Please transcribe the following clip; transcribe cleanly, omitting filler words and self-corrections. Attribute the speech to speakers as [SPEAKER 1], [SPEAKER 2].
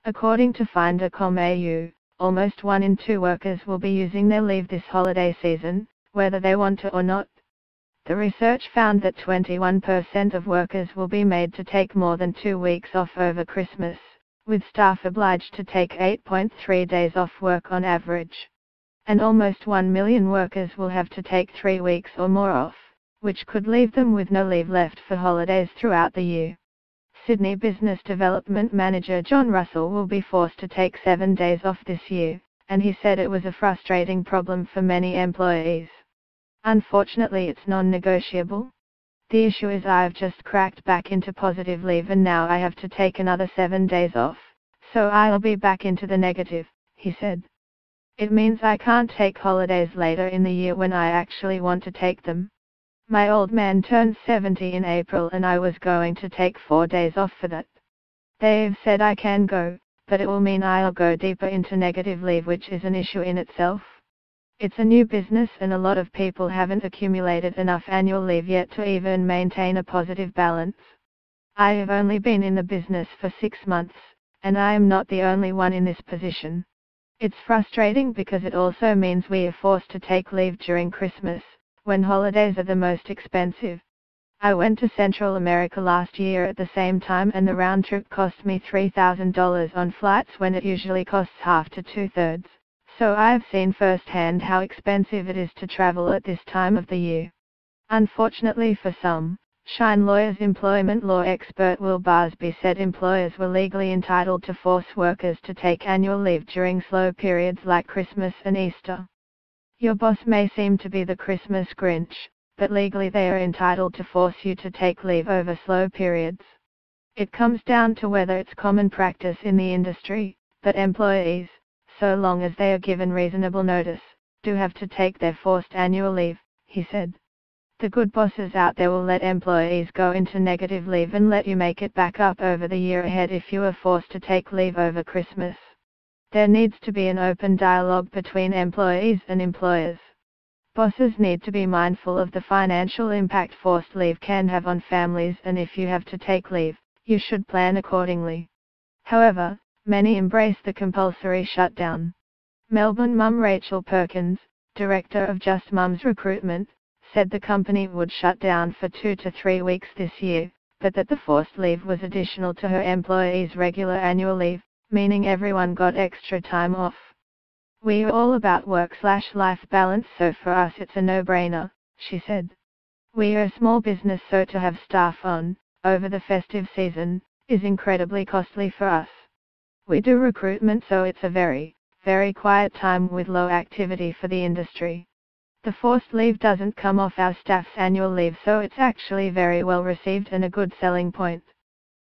[SPEAKER 1] According to Finder.com.au, almost 1 in 2 workers will be using their leave this holiday season, whether they want to or not. The research found that 21% of workers will be made to take more than 2 weeks off over Christmas, with staff obliged to take 8.3 days off work on average. And almost 1 million workers will have to take 3 weeks or more off, which could leave them with no leave left for holidays throughout the year. Sydney Business Development Manager John Russell will be forced to take 7 days off this year, and he said it was a frustrating problem for many employees. Unfortunately, it's non-negotiable. The issue is I've just cracked back into positive leave and now I have to take another 7 days off, so I'll be back into the negative, he said. It means I can't take holidays later in the year when I actually want to take them. My old man turned 70 in April and I was going to take 4 days off for that. They've said I can go, but it will mean I'll go deeper into negative leave, which is an issue in itself. It's a new business and a lot of people haven't accumulated enough annual leave yet to even maintain a positive balance. I have only been in the business for 6 months, and I am not the only one in this position. It's frustrating because it also means we are forced to take leave during Christmas, when holidays are the most expensive. I went to Central America last year at the same time and the round trip cost me $3,000 on flights when it usually costs half to 2/3, so I've seen firsthand how expensive it is to travel at this time of the year. Unfortunately for some, Shine Lawyers employment law expert Will Barsby said employers were legally entitled to force workers to take annual leave during slow periods like Christmas and Easter. Your boss may seem to be the Christmas Grinch, but legally they are entitled to force you to take leave over slow periods. It comes down to whether it's common practice in the industry, but employees, so long as they are given reasonable notice, do have to take their forced annual leave, he said. The good bosses out there will let employees go into negative leave and let you make it back up over the year ahead if you are forced to take leave over Christmas. There needs to be an open dialogue between employees and employers. Bosses need to be mindful of the financial impact forced leave can have on families, and if you have to take leave, you should plan accordingly. However, many embrace the compulsory shutdown. Melbourne mum Rachel Perkins, director of Just Mums Recruitment, said the company would shut down for 2 to 3 weeks this year, but that the forced leave was additional to her employees' regular annual leave, meaning everyone got extra time off. We are all about work/life balance, so for us it's a no-brainer, she said. We are a small business, so to have staff on, over the festive season, is incredibly costly for us. We do recruitment, so it's a very, very quiet time with low activity for the industry. The forced leave doesn't come off our staff's annual leave, so it's actually very well received and a good selling point.